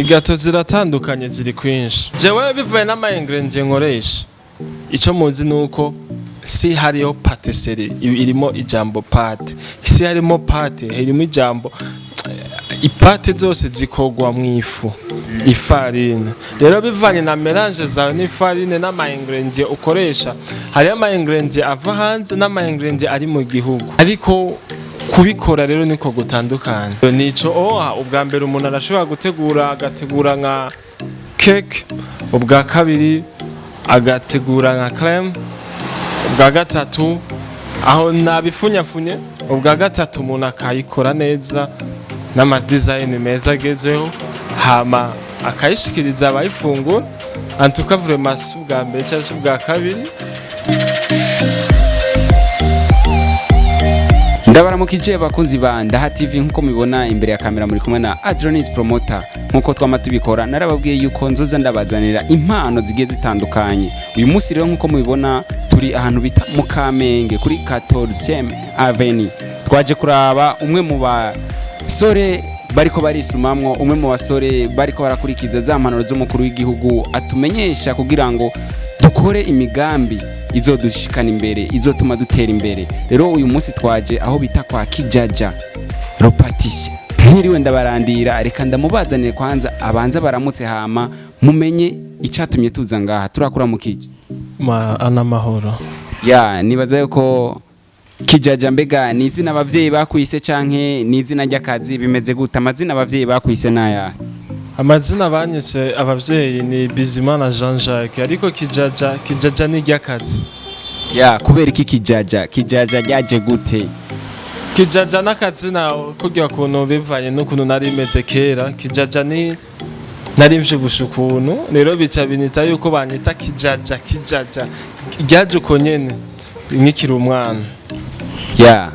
Gateau ziratandukanye ziri kwinshi. Jewe bivuye n'ama ingredient nkoresha. Ico muzi nuko si hariyo patisserie irimo ijambo pate. Si harimo pate, harimo ijambo ipate zose zikogwa mu ifu. Ifarine. Rero bivanye na mélange zawe n'ifarine n'ama ingredient ukoresha. Hariyo ama ingredient ava hanze n'ama ingredient ari mu gihugu. Ariko kubikora rero niko gutandukanye. Nico ubwa mbere umuntu arashobora agategura nka cake, ubwa kabiri agategura nka crème, ubwa gatatu aho nabifunyafunye, ubwa gatatu umuntu akayikora neza n'ama design meza agezeho hama akayishikiriza abayifungura. En tout cas vraiment si ubwa mbere cyangwa si ubwa kabiri. Ndabaramukije bakunzi ba Ndaha TV nkuko mubibona imbere ya kamera muri kumwe na Adronis Promoter. Nkuko twamatubikora narababwiye yuko nzoza ndabazanira impano zigiye zitandukanye. Uyu munsi rero nkuko mubibona turi ahantu bita mu Kamenge kuri 14e Avenue. Twaje kuraba umwe mu basore bariko barisumamwo, umwe mu basore bariko barakurikiza za mpanuro z'umukuru w'igihugu atumenyesha kugira ngo dukore imigambi izodushikana imbere, izotuma dutera imbere. Rero uyu munsi twaje aho bita kwa KIJAJA le Patissier. Ntiriwe ndabarandira, reka ndamubazanire kwanza abanza baramutse hama mumenye icatumye tuza ngaha. Turakura mu kije Ana mahoro. Ya nibaza yuko KIJAJA mbega ni izina abavyeyi bakwise canke ni izina ry'akazi bimeze gute? Amazina abavyeyi bakwise naya? Amazina banyise abavyeyi ni Bizimana Jean Jacques, ariko KIJAJA ni ry'akazi. Ya kubera iki KIJAJA ryaje gute? KIJAJA n'akazina kugira kuntu bivanye n'ukuntu nari meze kera. KIJAJA ni nari mvyibusha ukuntu, rero bica binita yuko banyita KIJAJA ryaje uko nyene nkikiri umwana. Ya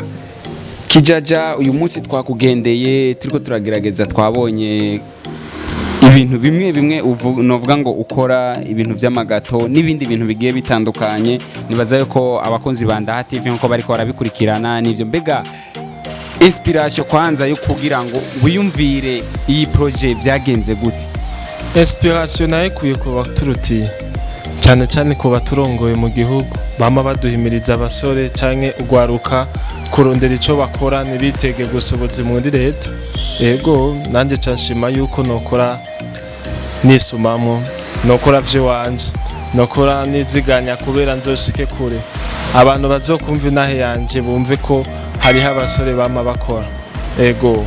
KIJAJA uyu munsi twakugendeye turiko turagerageza, twabonye ibintu bimwe novuga ngo ukora ibintu by'amagato n'ibindi bintu bigiye bitandukanye. Nibaza yuko abakunzi ba Ndaha TV nko bariko barabikurikirana n'ivyo. Mbega inspiration kwanza yo kugira ngo wiyumvire iyi projet byagenze gute? Inspiration nayikuye ku baturutiye cyane ku baturongoye mu gihugu, bama baduhimiriza abasore canke ugwaruka kurondera ico bakora nibitege gusoboza muri leta. Ego nanje canshima yuko nokora nisumamwo, nokora vye wanje, nokora niziganya kubera nzoshike kure. Abantu bazokumva inahe yanje bumve ko hariho abasore bama bakora. Ego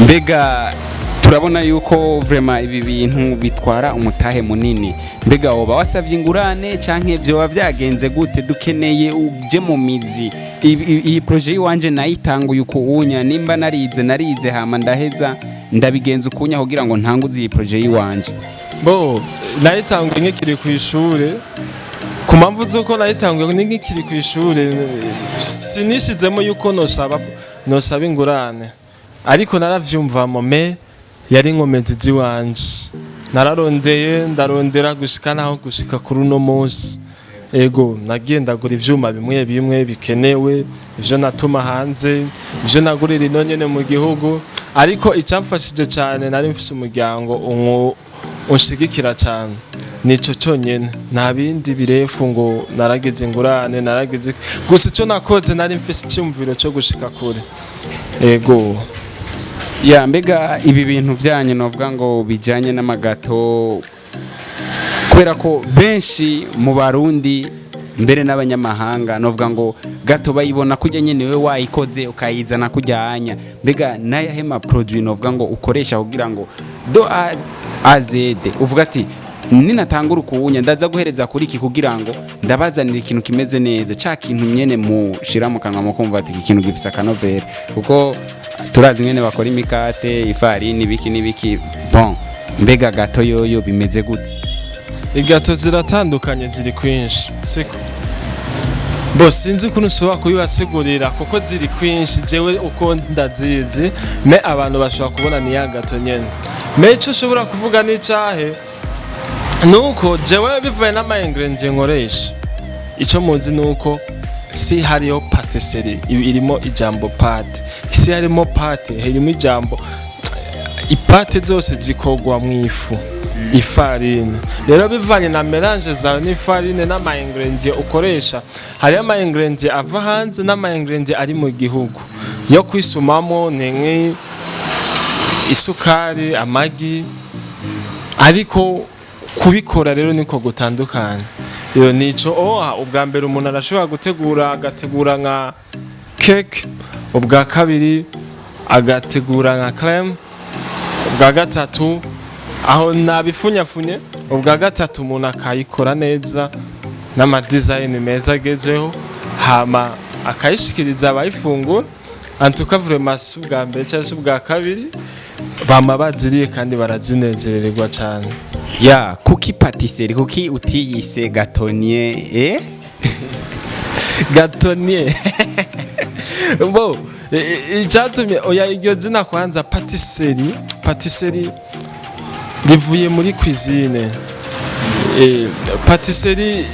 mbega turabona yuko vraiment ibi bintu bitwara umutahe munini. Mbega woba wasavye ingurane canke byo byagenze gute? Dukeneye uje mu mizi. Iyi projet wanje nayitanguye ukunya, nimba narize hama ndaheza ndabigenza ukunya kugira ngo ntanguze iyi projet wanje. Bo nayitanguye nkikiri ku ishure. Ku mpamvu z'uko nayitanguye nkikiri ku ishure sinishizemo yuko nosaba ingurane, ariko naravyumvamo me yari inkomezi ziwanje. Ndarondera gushika naho gushika kuri uno munsi. Ego nagiye ndagura ivyuma bimwe bikenewe, ivyo natuma hanze, ivyo nagurira ino nyene mu gihugu. Ariko icamfashije cyane nari mfise umuryango unshigikira cyane, nico cyonyene. Nta bindi birefu ngo narageze ingurane, narageze gusa ico nakoze nari mfise icyumviro cyo gushika kure. Ego ya mbega ibi bintu byanye novuga ngo bijanye n'amagato, kubera ko benshi mu Barundi mbere n'abanyamahanga novuga ngo gato bayibona kujya nyene we wayikoze ukayizana kujyanya. Mbega nayahema produit novuga ngo ukoresha kugira ngo do azede uvuga ati ninatangura ukuwunya ndaza guhereza kuri iki kugira ngo ndabazanira ikintu kimeze neza, ca kintu nyene mushira mu kanwa mu kumva ati ikintu gifisa kanovere, kuko turazi ngene bakora imikate, ifarini, biki. Bon, mbega gato yoyo bimeze gute? Gateau ziratandukanye ziri kwinshi, siko bo sinzi ukuntu ushobora kubibasigurira kuko ziri kwinshi. Jewe uko ndazizi me abantu bashobora kubona ni ya gato nyene. Me ico ushobora kuvuga ni cahe nuko jewe bivuye n'ama ingredient nkoresha. Ico muzi nuko si hariyo patisserie irimo ijambo pate, si harimo pate harimo ijambo ipate zose zikorwa mu ifu ifarine. Rero bivanye na melange zawe n'ifarine n'ama ingredient ukoresha, hari ama ingredient ava hanze n'ama ingredient ari mu gihugu yo kwisumamo ni isukari, amagi, ariko kubikora rero niko gutandukanye. Iyo nico ubwa mbere umuntu arashobora agategura nka cake, ubwa kabiri agategura nka crème, ubwa gatatu aho nabifunyafunye, ubwa gatatu umuntu akayikora neza n'ama design meza agezeho, hama akayishikiriza abayifungura. Antuka vraiment si ubwa mbere cyangwa se ubwa kabiri bama baziriye kandi barazinezererwa cyane. Ya kuki patisserie, kuki utiyise Gatonnier Gatonnier bo icyatumye oya iryo zina kwanza patisserie rivuye muri cuisine. Patisserie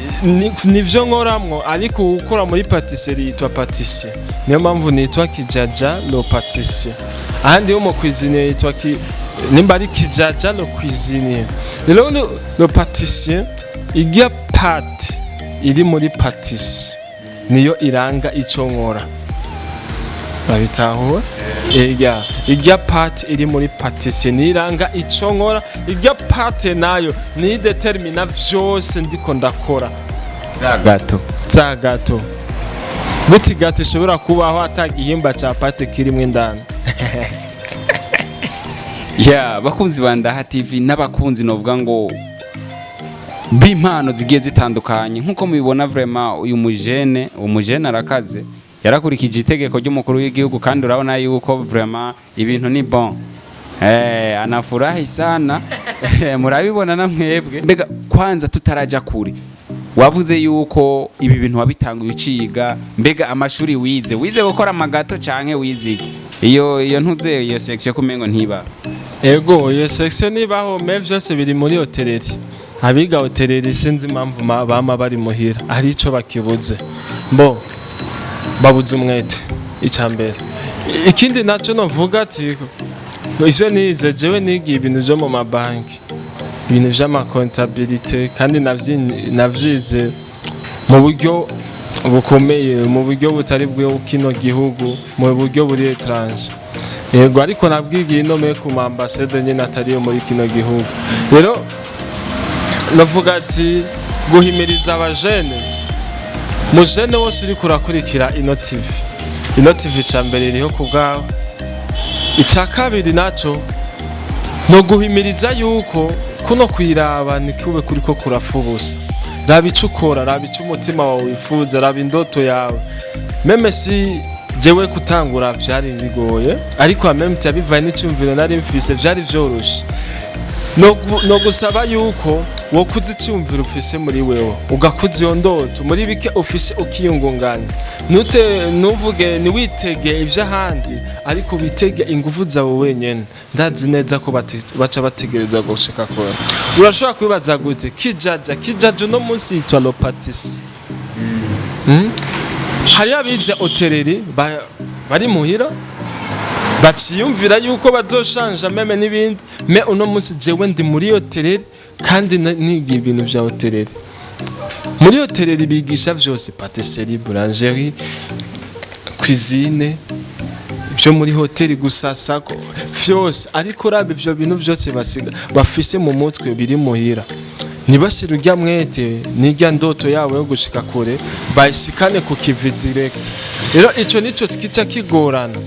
nivyo nkoramwo, ariko ukora muri patisserie yitwa patissier. Niyo mpamvu nitwa KIJAJA le Patissier. Ahandi yo mu cuisine yitwa nimba ari KIJAJA le Cuisinier. Rero le patissier irya pate iri muri patisserie niyo iranga ico nkora. Babitahura? Irya pate iri muri patisserie niranga ico nkora. Irya pate nayo ni determina vyose ndiko ndakora. Za Gateau. Guti Gateau ishobora kubaho atagihimba ca pate kirimwe ndani. Ya bakunzi banda TV n'abakunzi novuga ngo b'impano zigiye zitandukanye, nkuko mubibona vraiment uyu umujene arakaze, yarakurikije itegeko ry'umukuru w'igihugu, kandi urabona yuko vraiment ibintu ni bon. Anafurahi sana murabibona na mwebwe. Mbega kwanza tutaraja kuri, wavuze yuko ibi bintu wabitanguye uciga, mbega amashuri wize gukora amagato canke wiziki? Iyo ntuze iyo section kumengo ntiba. Ego iyo section nibaho, me byose biri muri hoteleri. Abiga hoteleri sinzi impamvu bama bari muhira, ari ico bakibuze. Mbo babuze umwete icambere. Ikindi naco novuga ati ivyo nize jewe nigiye ibintu byo mu mabanki, ibintu vy'ama comptabilité, kandi navyize mu buryo bukomeye, mu buryo butari bwo kino gihugu, mu buryo buri étranger. Yego ariko nabwigiye no me ku ambassade nyine atari yo muri kino gihugu. Rero navuga ati guhimiriza abajene, mujene wose uri kurakurikira ino TV cambere iriho kubgaho. Icya kabiri naco no guhimiriza yuko kuno kwiraba nikube kuriko kurafubusa. Raba ico ukora, raba ico umutima wawe wifuza, raba indoto yawe. Meme si jewe kutangura byari bigoye, ariko ameme bivanye n'icyumviro nari mfise byari vyoroshe. No gusaba yuko wokuza icyumviro ufise muri wewe, ugakuza iyo ndoto muri bike ufise ukiyungunganya. Nuvuge ni witege ivyo ahandi, ariko bitege ingufu zawe wenyene. Ndazi neza ko baca bategereza gushika kora. Urashobora kwibaza gute KIJAJA no munsi yitwa le Patissier. Hari abize hoteleri bari muhira baciyumvira yuko bazoshanja meme n'ibindi, me uno munsi jewe ndi muri hoteleri kandi niga ibintu vya hoteleri. Muri hoteleri bigisha vyose, patisserie, boulangerie, cuisine, byo muri hoteli gusasa vyose, ariko rabe byo bintu vyose bafise mu mutwe biri muhira. Nibashira urya mwete n'irya ndoto yawe yo gushika kure, bayishikane ku kivi direct. Rero ico nico kica kigorana.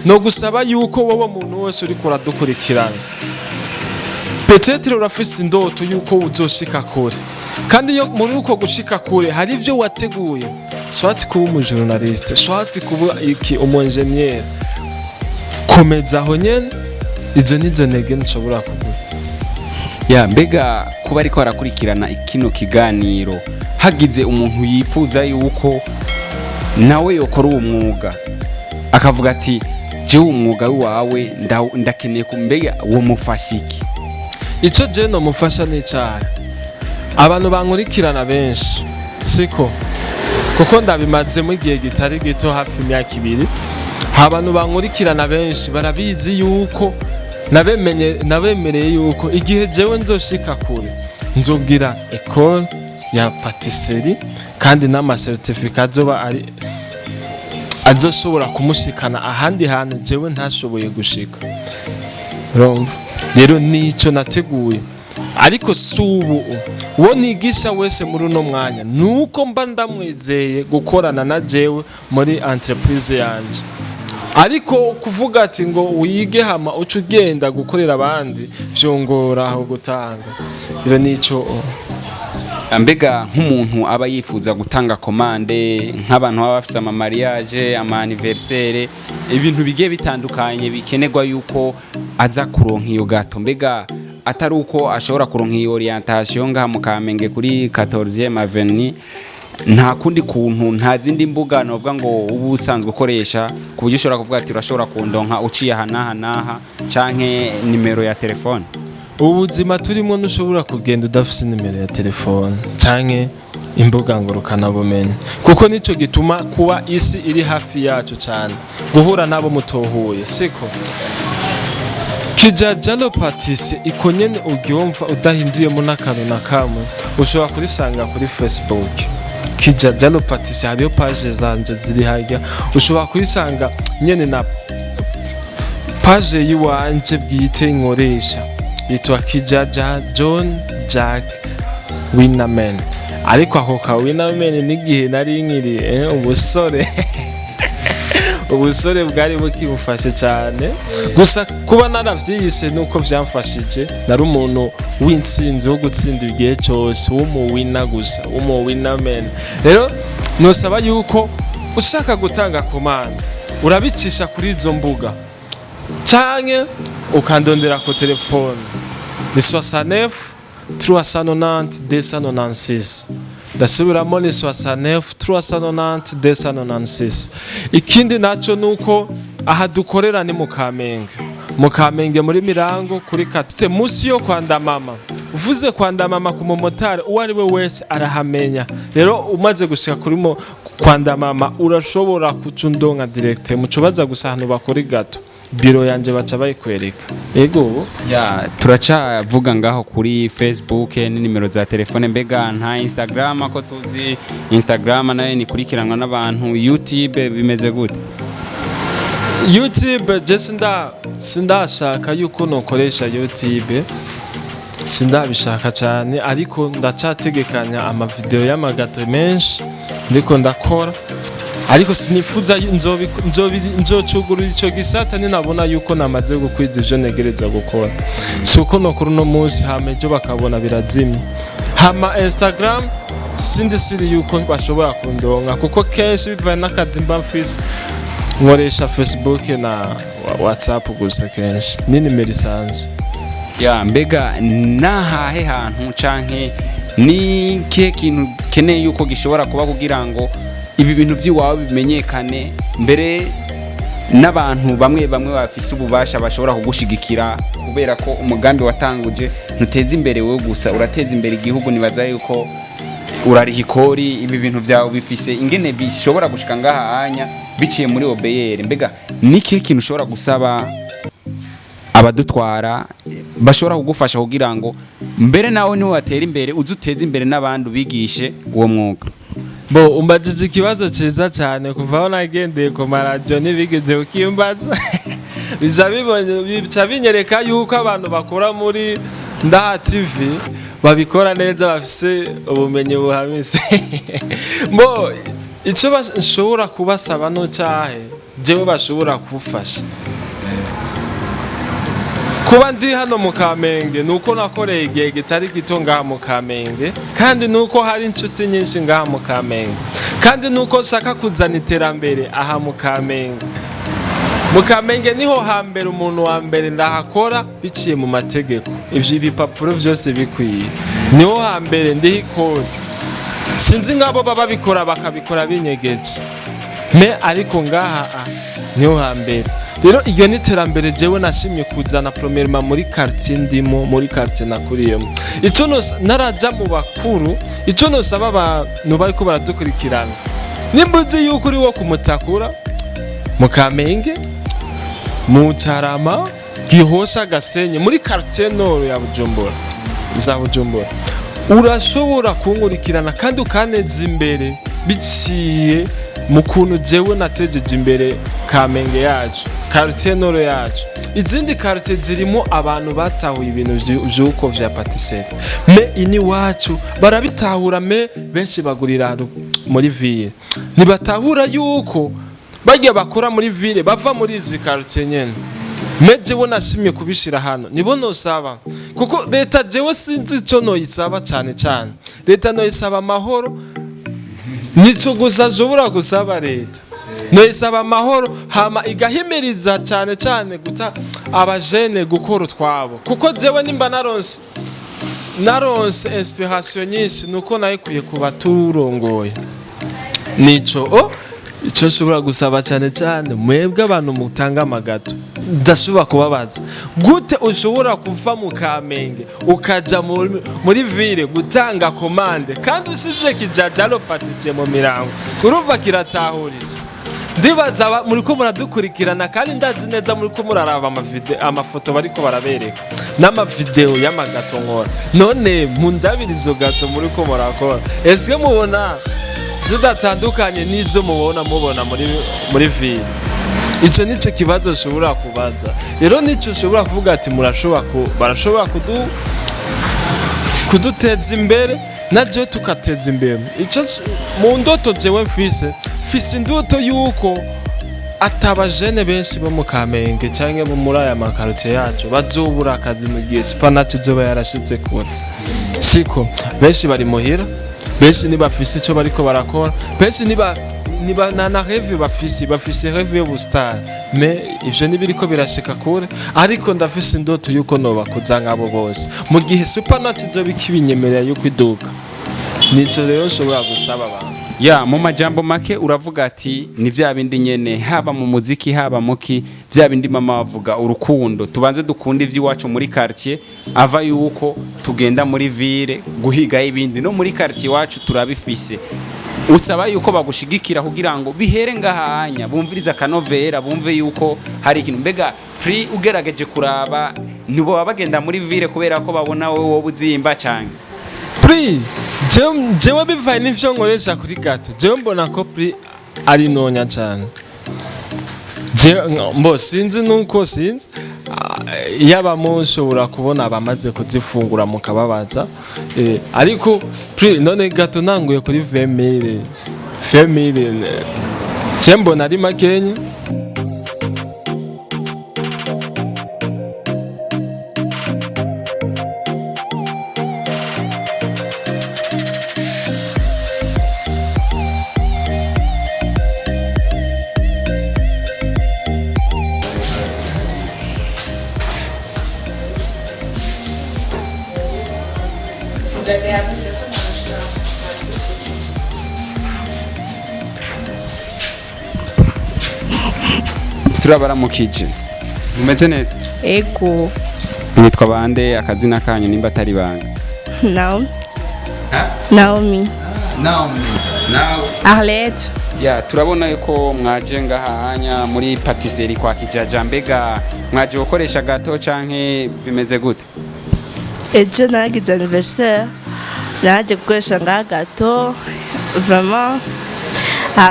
No gusaba yuko wowe muntu wese uri kuradukurikirana, peut-être urafise indoto yuko uzoshika kure, kandi yo muri uko gushika kure hari ivyo wateguye, soit kuba umujournaliste, soit kuba umungenier. Komeza aho nyene, izo nizo ntege nshobora kuvuga. Ya mbega kuba ariko arakurikirana ikino kiganiro, hagize umuntu yifuza yuko nawe yokora uwo mwuga, akavuga ati jewe umwuga wawe ndakeneye kumbega wo mufashiki. Ico je no mufasha n'icyaha. Abantu bankurikirana benshi siko, kuko ndabimaze mu gihe gitari gito hafi imyaka 2. Abantu bankurikirana benshi barabizi yuko nabemereye yuko igihe jewe nzoshika kure nzobwira école ya patisserie kandi n'ama certificat azoba ari azoshobora kumushikana ahandi hantu jewe ntashoboye gushika. Urumva rero nico nateguye, ariko subu uwo nigisha wese muri uno mwanya nuko mba ndamwizeye gukorana na jewe muri entreprise yanje. Ariko kuvuga ati ngo wige hama uca ugenda gukorera abandi vyongora aho gutanga, rero nico. Mbega nk'umuntu aba yifuza gutanga komande nk'abantu baba bafise ama mariage, ama anniversaire, ibintu bigiye bitandukanye bikenerwa yuko aza kuronka iyo gato, mbega atari uko ashobora kuronka iyo orientation ngaha mu Kamenge kuri 14e Avenue, nta kundi kuntu, nta zindi mbuga novuga ngo ubu usanzwe ukoresha ku buryo ushobora kuvuga ati urashobora kundonka uciye aha canke nimero ya telefone? Ubuzima turimo nushobora kugenda udafise nimero ya telefone canke imbuga ngurukana bumenyi, kuko nico gituma kuba isi iri hafi yacu cyane guhura nabo mutohuye, siko KIJAJA le Patissier iko nyene ugyumva udahinduyemo n'akantu na kamwe, ushobora kurisanga kuri Facebook KIJAJA le Patissier, hariyo page zanje ziri harya, ushobora kurisanga nyene na page yiwanje bwite nkoresha yitwa KIJAJA John Jack Winnerman, ariko ako ka Winnerman n'igihe nari nkiri ubusore ubusore bwari bukimufashe cyane, gusa kuba naravyiyise nuko vyamfashije, nari umuntu w'intsinzi wo gutsinda igihe cyose, w'umuwina gusa, w'umuwinnerman. Rero nosaba yuko ushaka gutanga komande urabicisha kuri izo mbuga canke ukandondera ku telefone ni 69 390 296. Ndasubiramo ni 69 390 296. Ikindi naco nuko aha dukorera ni mu Kamenge muri Mirango kuri Katite musi yo kwanda mama. Uvuze kwanda mama ku mumotari uwo ari we wese arahamenya. Rero umaze gushika kuri kwanda mama urashobora kucundonka direct mucobaza gusa hano bakora Gateau. Biro yanje baca bayikwereka. Ego ya turacavuga ngaho kuri Facebook ni nimero za telefone, mbega nta Instagram ko tuzi Instagram nayo ni kurikiranwa n'abantu, YouTube bimeze gute? YouTube je sindashaka yuko nokoresha YouTube, sindabishaka cyane, ariko ndacategekanya ama video y'amagato menshi ndiko ndakora, ariko sinifuza nzocugurura ico gisata ninabona yuko namaze gukwiza ivyo negereza gukora, suko nokuru no munsi hamejo bakabona birazimye. Hama Instagram siri yuko bashobora kundonka, kuko kenshi bivaye n'akazi mba mfise nkoresha Facebook na WhatsApp gusa kenshi ni nimero isanzwe. Ya mbega nahahe hantu canke ni ke kintu keneye yuko gishobora kuba kugira ngo ibi bintu by'iwawe bimenyekane, mbere n'abantu bamwe bafise ububasha bashobora kugushigikira, kubera ko umugambi watanguje ntuteza imbere wowe gusa, urateza imbere igihugu. Nibaza yuko urarihikori ibi bintu byawe bifise ingene bishobora gushika ngaha anya biciye muri OBR, mbega niki kintu ushobora gusaba abadutwara bashobora kugufasha kugira ngo mbere nawe ni watera imbere uzuteza imbere n'abandi bigishe uwo mwuga? Bo umbajije ikibazo ciza cyane, kuva aho nagendeye ku maradio nibigeze ukimbaza bica binyereka yuko abantu bakora muri Ndaha TV babikora neza, bafise ubumenyi buhamise. Bo ico bashobora kubasaba no cyahe jewe bashobora kufasha kuba ndi hano mu Kamenge, nuko nakoreye igihe gitari gito ngaha mu Kamenge, kandi nuko hari inshuti nyinshi ngaha mu Kamenge, kandi nuko shaka kuzana iterambere aha mu Kamenge. Mu Kamenge niho hambere umuntu wa mbere ndahakora biciye mu mategeko, ivyo ibipapuro byose bikwiye, niho hambere ndihikoze. Sinzi ngabo baba bikora bakabikora binyegeje me, ariko ngaha niho hambere. Rero iyo ni terambere jewe nashimye kuzana premièrement muri quartier ndimo, muri quartier nakuriyemo. Ico naraja mu bakuru, ico nosaba abantu bariko baradukurikirana, nimbuzi yuko uri wo kumutakura mu Kamenge, mu Carama, Gihosha Gasenyi muri quartier nord ya Bujumbura za Bujumbura urashobora kunkurikirana kandi ukaneza imbere biciye mu kuntu jewe natejeje imbere Kamenge yacu quartier nord yacu. Izindi quartier zirimo abantu batahuye ibintu vy'uko vya patisserie me ini wacu barabitahura me benshi bagurira muri ville nibatahura yuko bajya bakora muri ville bava muri izi quartier nyene. Jewe nashimye kubishira hano nibo nosaba kuko leta jewe sinzi ico noyisaba cyane cyane. Leta noyisaba amahoro nico gusa jobora gusaba leta noyisaba amahoro hama igahimiriza cyane cyane guta abajene gukora twabo kuko jewe nimba naronse inspiration nyinshi nuko nayikuye kuba turongoye nico icyo ushobora gusaba cyane cyane mwebwe abantu mutanga amagato ndashobora kubabaza gute ushobora kuva mu Kamenge ukaja muri ville gutanga komande kandi usize KIJAJA le Patissier mu Mirango urumva kiratahuriza. Ndibaza muri ko muradukurikirana kandi ndazi neza muri ko muraraba amafoto bariko barabereka n'amavideo y'amagato nkora none mundabirizo gato muri ko murakora ese mubona zidatandukanye n'izo mubona muri ville. Ico nico kibazo ushobora kubaza rero nico ushobora kuvuga ati barashobora kuduteza imbere naje tukateza imbere. Ico mu ndoto jewe mfise indoto yuko atabajene benshi bo mu Kamenge cyangwa bo muri aya makartie yacu bazobura akazi mu gihe Spanaci zoba yarashitse kure siko benshi bari muhira benshi nibafise ico bariko barakora benshi niba na rêve bafise rêve yo bustar mais ivyo nibiriko birashika kure ariko ndafise indoto yuko noba kuzangabo bose mu gihe Spanaci zoba ikibinyemerera yuko iduka. Nico rero nshobora gusaba abantu ya mu majambo make uravuga ati ni vya bindi nyene haba mu muziki haba muki vya bindi mama bavuga urukundo tubanze dukunda ivy'iwacu muri quartier ava yuko tugenda muri ville guhiga ibindi no muri quartier wacu turabifise. Usaba yuko bagushigikira kugira ngo bihere ngahanya bumviriza kanovera bumve yuko hari ikintu mbega pri ugerageje kuraba nibo babagenda muri ville kubera ko babona wowe ubuzimba cyane pri jewe bivaye n'ivyo nkoresha kuri Gateau jewe mbona ko pri ari nonya cyane mbo sinzi nuko sinzi yaba mushobora kubona abamaze kuzifungura mukababaza ariko pri none Gateau nanguye kuri 20,000 jembo nari makenye. Turabaramukije umeze neza ego nitwa bande akazina kanyu nimba atari banga Naomi nawe Arlette ya turabona yuko mwaje ngahanya muri patisserie kwa KIJAJA mbega mwaje gukoresha Gateau canke bimeze gute? ejo nagize anniversaire naje gukoresha Gateau vraiment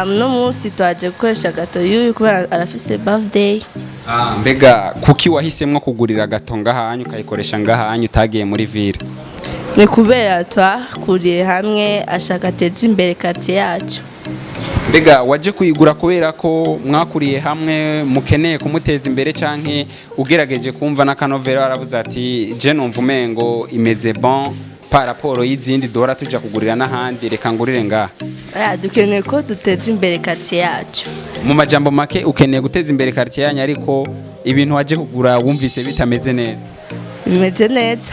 no munsi twaje gukoresha Gateau yuyu kubera arafise birthday. Mbega kuki wahisemwo kugurira Gateau ngahanya ukayikoresha ngahanya utagiye muri ville? Ni kubera twakuriye hamwe ashaka ateza imbere quartier yacu. Mbega waje kuyigura kubera ko mwakuriye hamwe mukeneye kumuteza imbere canke ugerageje kumva n'akanovera aravuze ati je numva umengo imeze bon par rapport y'izindi dora tuja kugurira n'ahandi reka ngurire ngaha? Dukeneye ko duteza imbere quartier yacu. Mu majambo make ukeneye guteza imbere quartier yanyu ariko ibintu waje kugura wumvise bitameze neza? Bimeze neza.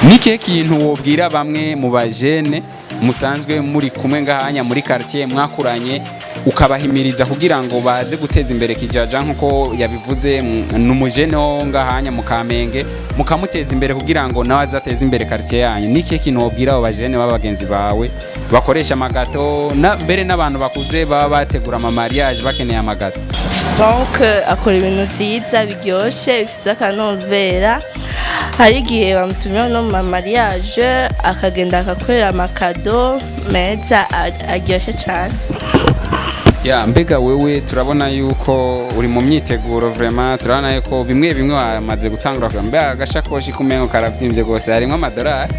Nike kintu wobwira bamwe mu bajene musanzwe muri kumwe ngahanya muri quartier mwakuranye ukabahimiriza kugira ngo baze guteza imbere KIJAJA nkuko yabivuze numujene wo ngahanya mu Kamenge mukamuteza imbere kugira ngo nawe azateze imbere quartier yanyu? Nike kintu wobwira abo bajene babagenzi bawe bakoresha amagato na mbere n'abantu bakuze baba bategura ama mariage bakeneye amagato? donc akora ibintu byiza biryoshye bifite akanovera. Hari igihe bamutumira no mu mariage akagenda akakorera amakado meza aryoshye cyane. Ya mbega wewe turabona yuko uri mu myiteguro vraiment, turabona yuko bimwe wamaze gutangura mbega agashakoshi kumengo karavyimbye gose harimo amadolari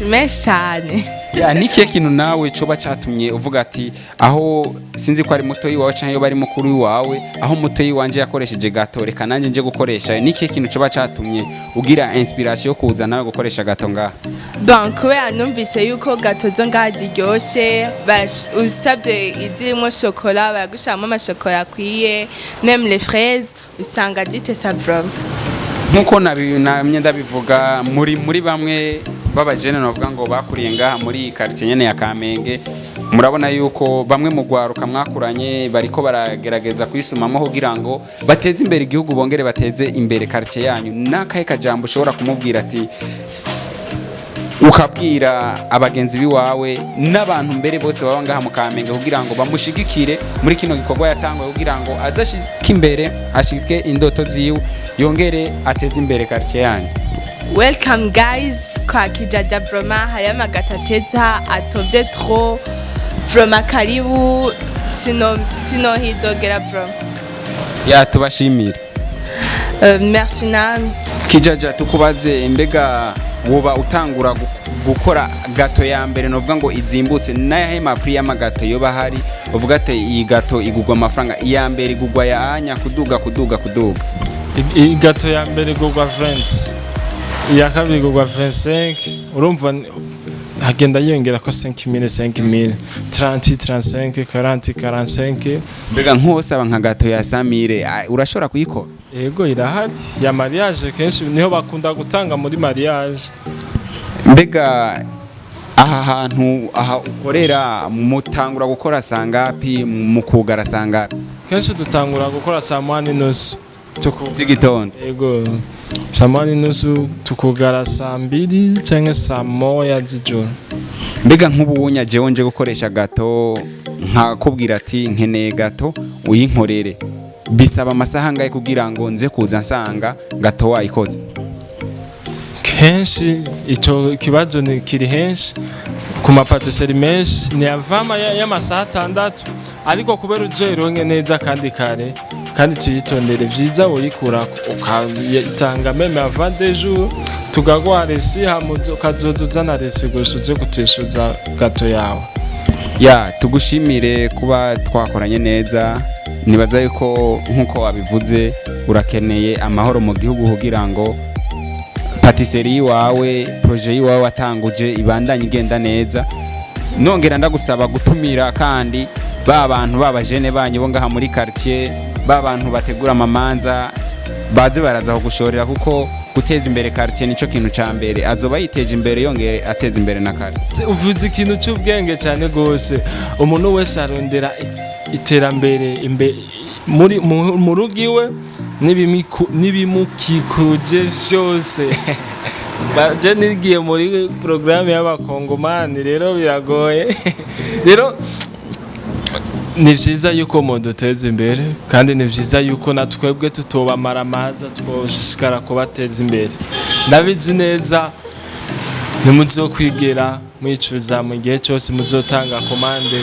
menshi cyane. Ya nikiye kintu nawe coba catumye uvuga ati aho sinzi ko ari muto yiwawe canke yo bari mukuru yiwawe, aho muto yiwanje yakoresheje Gateau reka nanje nje gukoresha, nikiye kintu coba catumye ugira inspiration yo kuza nawe gukoresha Gateau ngaha? Bon, kubera numvise yuko Gateau zo ngaha ziryoshye, usabye izirimo chocolat baragushiramo amashokora akwiye, même les fraises usanga zitesa vraiment. Nkuko namye ndabivuga muri bamwe babajene novuga ngo bakuriye ngaha muri quartier nyene ya Kamenge, murabona yuko bamwe mu gwaruka mwakuranye bariko baragerageza kwisumamo kugira ngo bateze imbere igihugu bongere bateze imbere quartier yanyu. Nakaye kajambo ushobora kumubwira ati ukabwira abagenzi biwawe n'abantu mbere bose baba ngaha mu Kamenge kugira ngo bamushigikire muri kino gikorwa yatangwe kugira ngo azashike imbere ashike indoto ziwe yongere ateze imbere quartier yanyu? Welcome guys kwa Kijaja vraiment, haya magatateza atovye trop vraiment, karibu sino hidogera vraiment. Ya tubashimire. Merci nami. Kijaja tukubaze mbega woba utangura gukora Gateau ya mbere novuga ngo izimbutse nayahe mapri y'amagato yoba hari uvuga ati iyi Gateau igugwa amafaranga, iya mbere igugwa ya anya kuduga? Iyi Gateau ya mbere igugwa 20, iya kabiri igugwa 25, urumva hagenda yongera ko 5000 30 35 40 45. Mbega nk'osaba nka Gateau ya 100000 urashobora kuyikora? Yego irahari ya mariage, kenshi niho bakunda gutanga muri mariage. Mbega aha hantu aha ukorera mutangura gukora sangapi mukugara sangapi? Kenshi dutangura gukora saa 8:30 z'igitondo. Yego saa 8:30 tukugara saa 2 cyangwa saa 1 z'ijoro. Mbega nk'ubunya jewe nje gukoresha Gateau nkakubwira ati nkeneye Gateau uyinkorere, bisaba amasaha ngaye kugira ngo nze kuza nsanga Gateau wayikoze? Kenshi ico kibazo ni kiri henshi ku mapatisserie menshi ni avama y'amasaha 6, ariko kubera uzoyironke neza kandi kare kandi tuyitondere vyiza woyikura ukayitanga meme avant des jours tugagwa resi hamuzo kazozuzana resi gushuze kutwishuza Gateau yawe. Ya tugushimire kuba twakoranye neza, nibaza yuko nkuko wabivuze urakeneye amahoro mu gihugu kugira ngo patisserie wawe projet wawe watanguje ibandanye igenda neza. Nongera ndagusaba gutumira kandi bantu babajene banyu bo ngaha muri quartier, bantu bategura amamanza baze baraza kugushorera, kuko guteza imbere quartier nico kintu ca mbere, azoba yiteje imbere yongeye ateza imbere na quartier. Uvuze ikintu cy'ubwenge cyane gose, umuntu wese arondera iterambere mu rugiwe n'ibimukikuje vyose. Baje nigiye muri programme y'abakongomani rero biragoye. Rero ni vyiza yuko muduteza imbere kandi ni vyiza yuko natwebwe tutobamara amaza twoshikara kubateza imbere. Ndabizi neza nimuzokwigera mwicuza mu gihe cyose muzotanga komande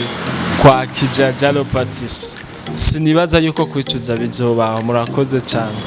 kwa KIJAJA le Patissier. Sinibaza yuko kwicuza bizobaho. Murakoze cyane.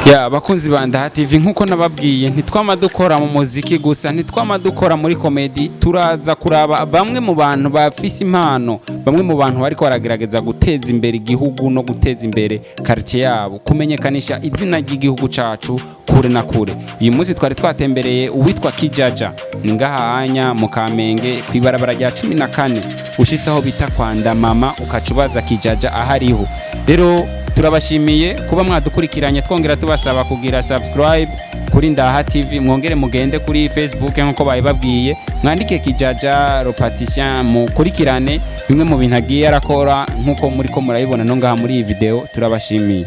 Ya bakunzi banda TV, nkuko nababwiye ntitwama dukora mu muziki gusa, ntitwama dukora muri comedy, turaza kuraba bamwe mu bantu bafise impano, bamwe mu bantu bariko baragerageza guteza imbere igihugu no guteza imbere quartier yabo, kumenyekanisha izina ry'igihugu cacu kure na kure. Uyu munsi twari twatembereye uwitwa Kijaja ni ngaha anya mu Kamenge kwibarabara rya 14 ushitse aho bita kwa Ndamama ukacubaza Kijaja ahariho. Rero turabashimiye kuba mwadukurikiranye, twongera tubasaba kugira subscribe kuri Ndaha TV, mwongere mugende kuri Facebook nkuko bayibabwiye, mwandike KIJAJA le Patissier mukurikirane bimwe mu bintu agiye arakora nkuko muri ko murabibona no ngaha muri iyi video. Turabashimiye.